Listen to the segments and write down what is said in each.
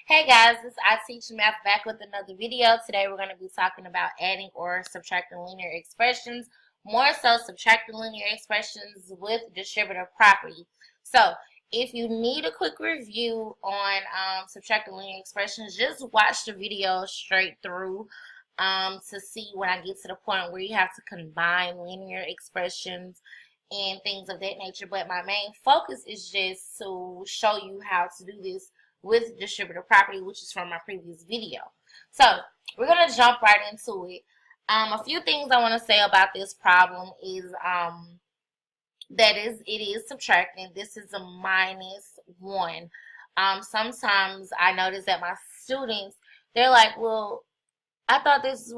Hey guys, it's I Teach Math back with another video. Today we're going to be talking about adding or subtracting linear expressions, more so subtracting linear expressions with distributive property. So if you need a quick review on subtracting linear expressions, just watch the video straight through to see when I get to the point where you have to combine linear expressions and things of that nature. But my main focus is just to show you how to do this with distributive property, which is from my previous video. So we're going to jump right into it. A few things I want to say about this problem is it is subtracting. This is a -1. Sometimes I notice that my students, they're like, well, I thought this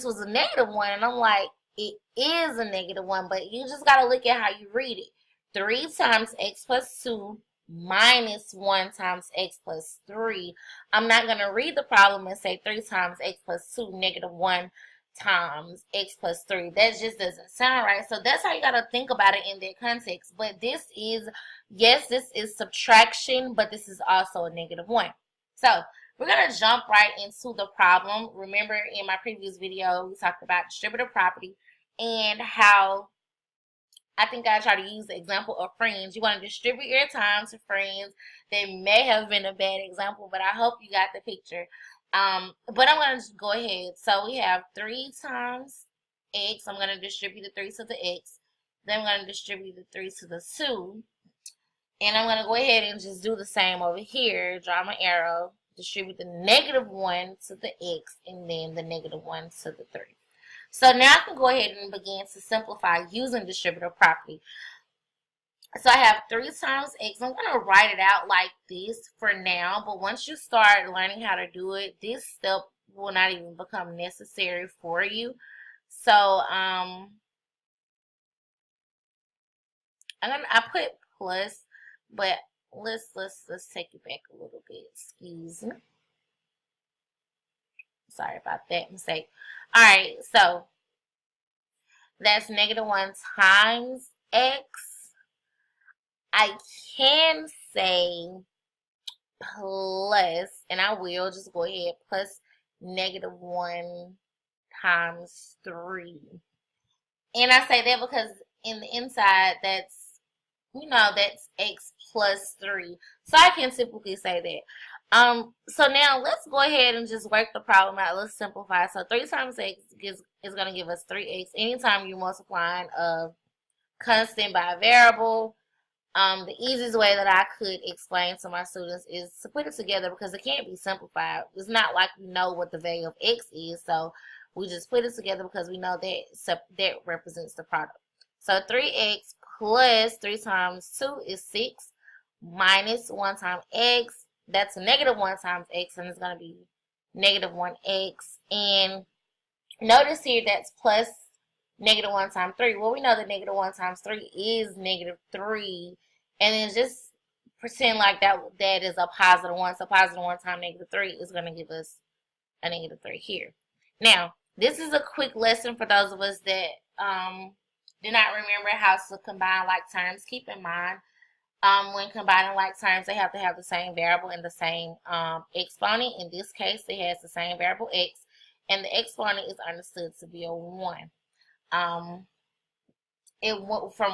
was a -1, and I'm like, it is a -1, but you just got to look at how you read it. 3 times x plus 2 minus 1 times x plus 3. I'm not going to read the problem and say 3 times x plus 2 -1 times x plus 3. That just doesn't sound right. So that's how you got to think about it in that context. But this is, yes, this is subtraction, but this is also a -1. So we're going to jump right into the problem. Remember, in my previous video, we talked about distributive property and how I think I try to use the example of friends. You want to distribute your time to friends. That may have been a bad example, but I hope you got the picture. But I'm going to just go ahead. So we have 3 times x. I'm going to distribute the 3 to the x. Then I'm going to distribute the 3 to the 2. And I'm going to go ahead and just do the same over here. Draw my arrow. Distribute the -1 to the x. And then the -1 to the 3. So now I can go ahead and begin to simplify using distributive property. So I have 3 times x. I'm going to write it out like this for now, but once you start learning how to do it, this step will not even become necessary for you. So I put plus, but let's take it back a little bit. Excuse me. Sorry about that mistake. Alright, so that's -1 times x. I can say plus, and I will just go ahead, plus -1 times 3. And I say that because in the inside, that's, that's x plus 3. So I can typically say that. So now let's go ahead and just work the problem out. Let's simplify. So 3 times x is going to give us 3x. Anytime you're multiplying a constant by a variable, the easiest way that I could explain to my students is to put it together because it can't be simplified. It's not like we know what the value of x is, so we just put it together because we know that represents the product. So 3x plus 3 times 2 is 6 minus 1 times x. That's a -1 times x, and it's going to be -1x. And notice here that's plus -1 times 3. Well, we know that -1 times 3 is -3. And then just pretend like that is a +1. So +1 times -3 is going to give us a -3 here. Now, this is a quick lesson for those of us that do not remember how to combine like terms. Keep in mind, when combining like terms, they have to have the same variable and the same exponent. In this case, it has the same variable x, and the exponent is understood to be a 1. From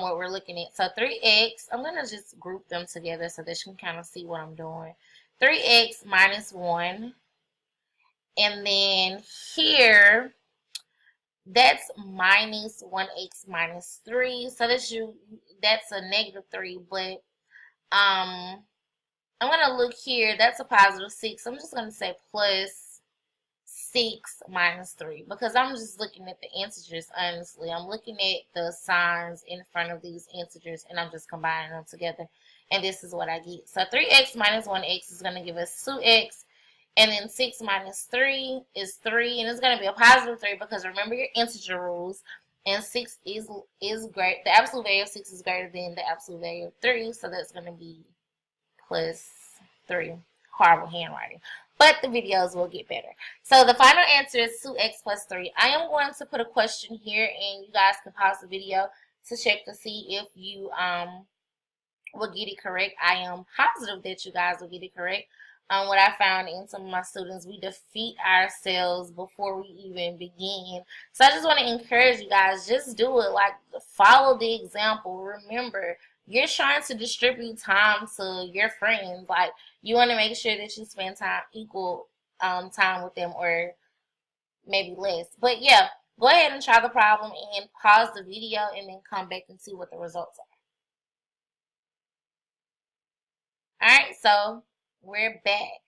what we're looking at. So 3x, I'm going to just group them together so that you can kind of see what I'm doing. 3x minus 1. And then here, that's minus 1x minus 3. So that's a -3, but I'm going to look here. That's a +6. I'm just going to say plus 6 minus 3 because I'm just looking at the integers, honestly. I'm looking at the signs in front of these integers, and I'm just combining them together. And this is what I get. So 3x minus 1x is going to give us 2x. And then 6 minus 3 is 3. And it's going to be a +3 because remember your integer rules. And 6 is great. The absolute value of 6 is greater than the absolute value of 3. So that's going to be plus 3. Horrible handwriting. But the videos will get better. So the final answer is 2x plus 3. I am going to put a question here, and you guys can pause the video to check to see if you will get it correct. I am positive that you guys will get it correct. what I found in some of my students, we defeat ourselves before we even begin. So I just want to encourage you guys, just do it. Like, follow the example. Remember, you're trying to distribute time to your friends. Like, you want to make sure that you spend time, equal time with them, or maybe less. But yeah, go ahead and try the problem and pause the video and then come back and see what the results are. Alright, so we're back.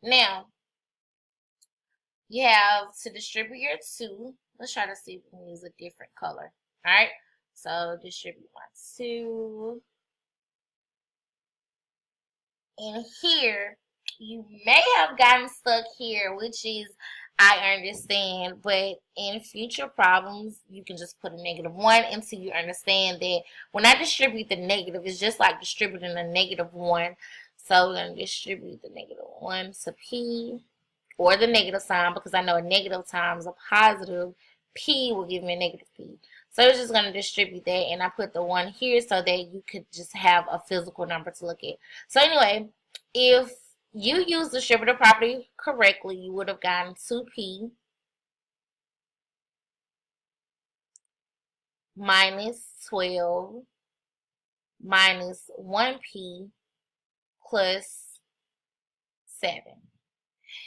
Now, you have to distribute your 2. Let's try to see if we can use a different color. Alright, so distribute my 2. And here, you may have gotten stuck here, which is, I understand, but in future problems, you can just put a -1 until you understand that when I distribute the negative, it's just like distributing a -1. So we're going to distribute the -1 to P, or the negative sign, because I know a negative times a positive P will give me a negative P. So we're just going to distribute that, and I put the 1 here so that you could just have a physical number to look at. So anyway, if you use the distributive property correctly, you would have gotten 2P minus 12 minus 1P plus 7.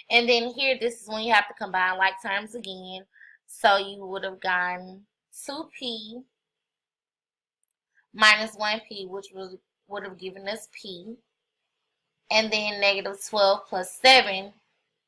And then here, this is when you have to combine like terms again. So you would have gotten 2P minus 1P, which would have given us P. And then -12 plus 7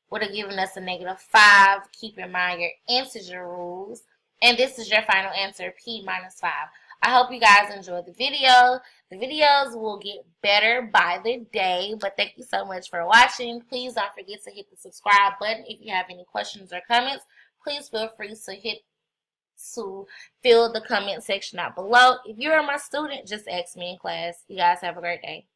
would have given us a -5. Keep in mind your integer rules. And this is your final answer, P minus 5. I hope you guys enjoyed the video. The videos will get better by the day, but thank you so much for watching. Please don't forget to hit the subscribe button. If you have any questions or comments, please feel free to fill the comment section out below. If you're my student, just ask me in class. You guys have a great day.